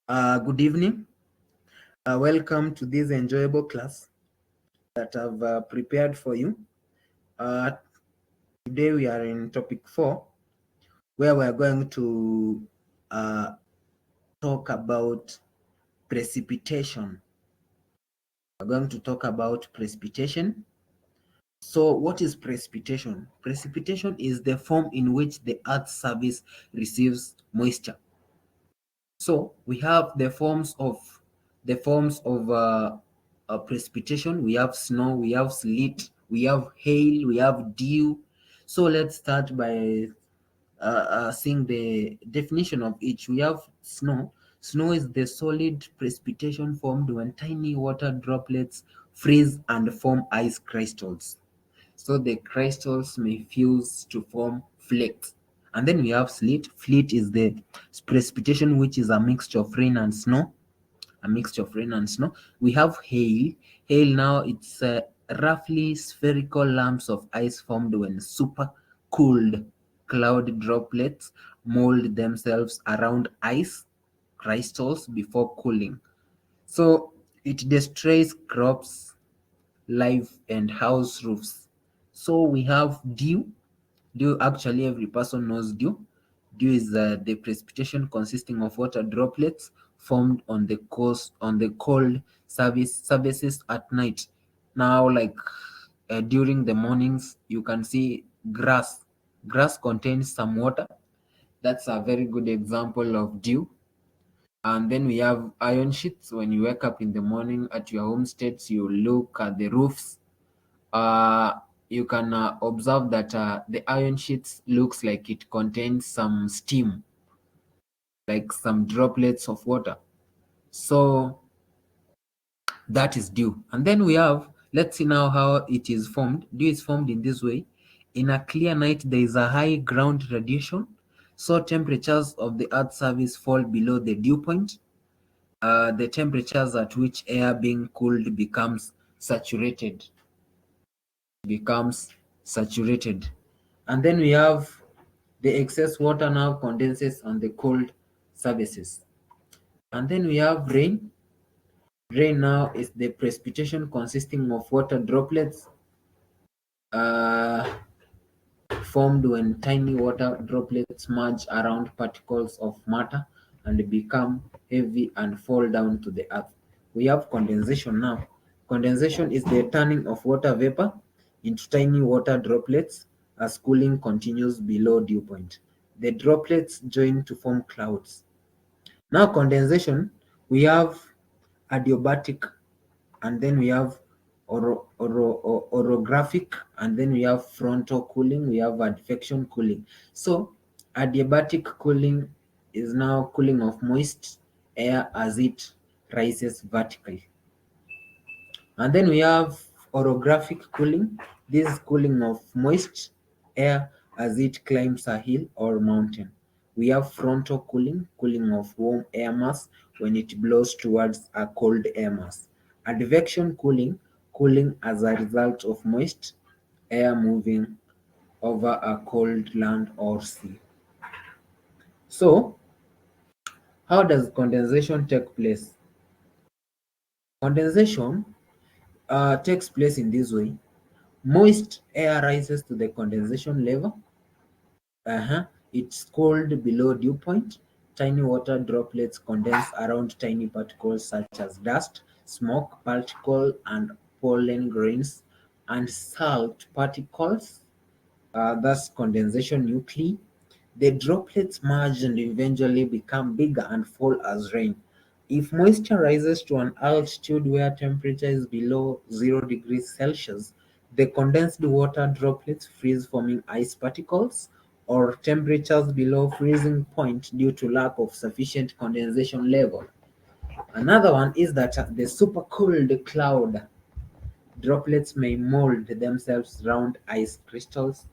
Good evening. Welcome to this enjoyable class that I've prepared for you. Uh, Today we are in topic 4, where we are going to uh, talk about precipitation. We're going to talk about precipitation. So, what is precipitation? Precipitation is the form in which the Earth's surface receives moisture. So we have the forms of precipitation. We have snow, we have sleet, we have hail, we have dew. So let's start by seeing the definition of each. We have snow. Snow is the solid precipitation formed when tiny water droplets freeze and form ice crystals. So the crystals may fuse to form flakes. And then we have sleet. Sleet is the precipitation which is a mixture of rain and snow. A mixture of rain and snow. We have hail. Hail now it's roughly spherical lumps of ice formed when super cooled cloud droplets mold themselves around ice crystals before cooling. So it destroys crops, life, and house roofs. So we have dew. Dew, actually, every person knows dew. Dew is the precipitation consisting of water droplets formed on the cold surfaces at night. Now, like during the mornings, you can see grass. Grass contains some water. That's a very good example of dew. And then we have iron sheets. When you wake up in the morning at your homesteads, you look at the roofs. You can observe that the iron sheets looks like it contains some steam, like some droplets of water. So that is dew. And then we have, let's see now how it is formed. Dew is formed in this way. In a clear night, there is a high ground radiation, so temperatures of the Earth's surface fall below the dew point. The temperatures at which air being cooled saturated becomes saturated. And then we have the excess water now condenses on the cold surfaces. And then we have rain. Rain now is the precipitation consisting of water droplets uh, formed when tiny water droplets merge around particles of matter and become heavy and fall down to the earth. We have condensation now. Condensation is the turning of water vapor into tiny water droplets as cooling continues below dew point. The droplets join to form clouds. Now, condensation, we have adiabatic, and then we have orographic, and then we have frontal cooling, we have advection cooling. So adiabatic cooling is now cooling of moist air as it rises vertically. And then we have orographic cooling. This is cooling of moist air as it climbs a hill or mountain. We have frontal cooling, cooling of warm air mass when it blows towards a cold air mass. Advection cooling, cooling as a result of moist air moving over a cold land or sea. So, how does condensation take place? Condensation takes place in this way. Moist air rises to the condensation level. It's cold below dew point. Tiny water droplets condense around tiny particles such as dust, smoke particle, and pollen grains, and salt particles. Thus, condensation nuclei. The droplets merge and eventually become bigger and fall as rain. If moisture rises to an altitude where temperature is below 0 degrees Celsius, the condensed water droplets freeze, forming ice particles, or temperatures below freezing point due to lack of sufficient condensation level. Another one is that the supercooled cloud droplets may mold themselves round ice crystals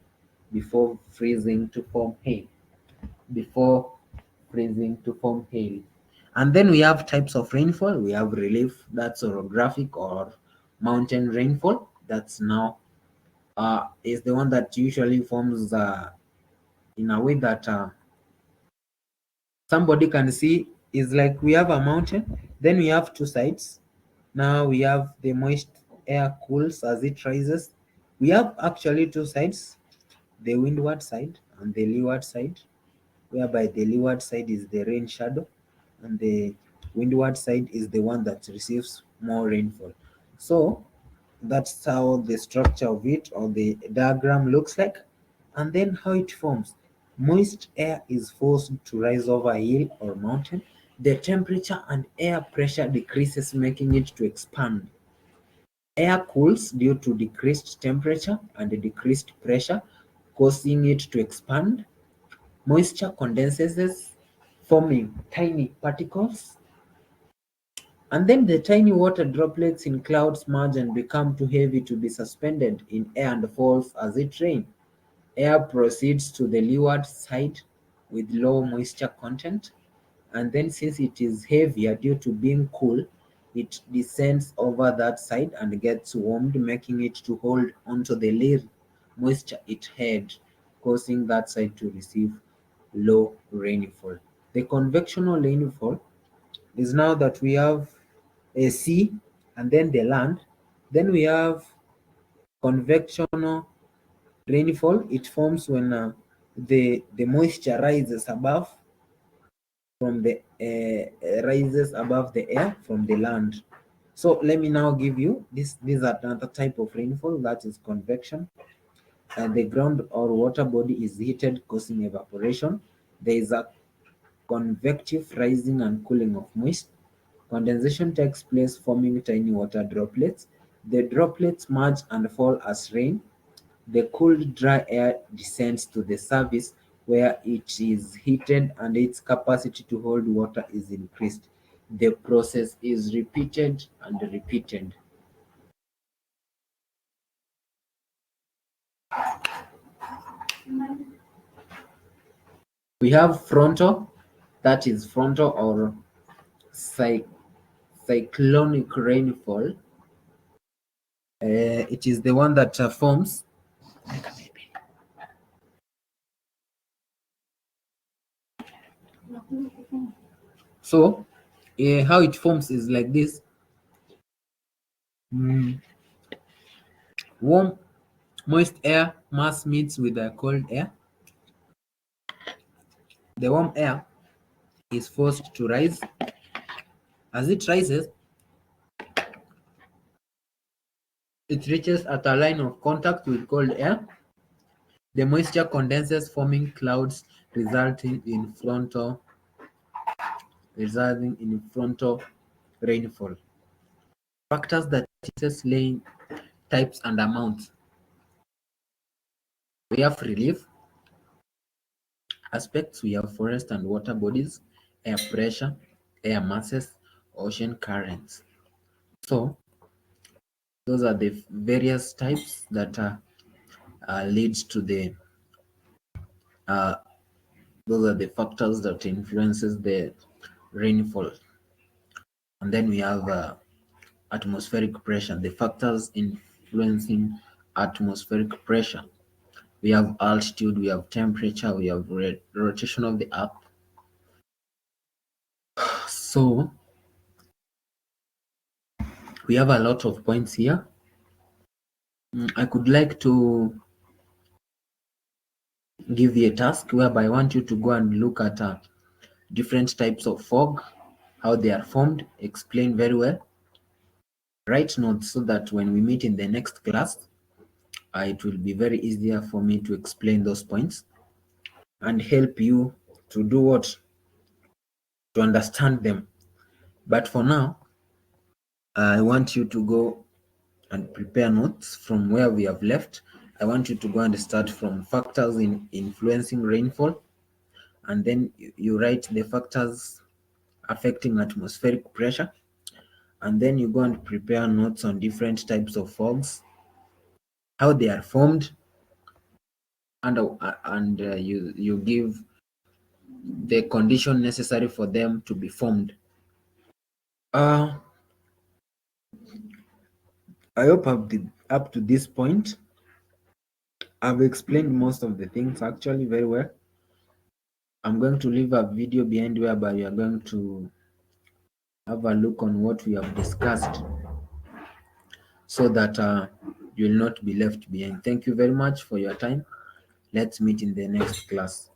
before freezing to form hail. Before freezing to form hail. And then we have types of rainfall. We have relief, that's orographic or mountain rainfall. That's now is the one that usually forms in a way that somebody can see. is like we have a mountain, then we have two sides. Now we have the moist air cools as it rises. We have actually two sides, the windward side and the leeward side, whereby the leeward side is the rain shadow and the windward side is the one that receives more rainfall. So that's how the structure of it or the diagram looks like. And then how it forms. Moist air is forced to rise over a hill or mountain. The temperature and air pressure decreases, making it to expand. Air cools due to decreased temperature and decreased pressure, causing it to expand. Moisture condenses, forming tiny particles, and then the tiny water droplets in clouds merge and become too heavy to be suspended in air and falls as it rains. Air proceeds to the leeward side with low moisture content, and then since it is heavier due to being cool, it descends over that side and gets warmed, making it to hold onto the little moisture it had, causing that side to receive low rainfall. The convectional rainfall is now that we have a sea and then the land. Then we have convectional rainfall. It forms when the moisture rises above from the rises above the air from the land. So let me now give you this. These are another type of rainfall, that is convection. The ground or water body is heated, causing evaporation. There is a convective rising and cooling of moist. Condensation takes place, forming tiny water droplets. The droplets merge and fall as rain. The cooled dry air descends to the surface where it is heated and its capacity to hold water is increased. The process is repeated and repeated. We have frontal, that is frontal or cy- cyclonic rainfall. It is the one that forms. So, how it forms is like this. Mm, warm, moist air mass meets with the cold air. The warm air is forced to rise. As it rises, it reaches at a line of contact with cold air. The moisture condenses, forming clouds, resulting in frontal rainfall. Factors that influence rain types and amounts. We have relief aspects. We have forest and water bodies, air pressure, air masses, ocean currents. So those are the various types that leads to the uh, those are the factors that influences the rainfall. And then we have atmospheric pressure, the factors influencing atmospheric pressure. We have altitude, we have temperature, we have rotation of the earth. So we have a lot of points here. I could like to give you a task whereby I want you to go and look at different types of fog, how they are formed, explain very well. Write notes so that when we meet in the next class, it will be very easier for me to explain those points and help you to do what? To understand them. But for now, I want you to go and prepare notes from where we have left. I want you to go and start from factors in influencing rainfall, and then you write the factors affecting atmospheric pressure, and then you go and prepare notes on different types of fogs, how they are formed, and you give the condition necessary for them to be formed. Uh, I hope up to this point, I've explained most of the things actually very well. I'm going to leave a video behind whereby you are going to have a look on what we have discussed so that you will not be left behind. Thank you very much for your time. Let's meet in the next class.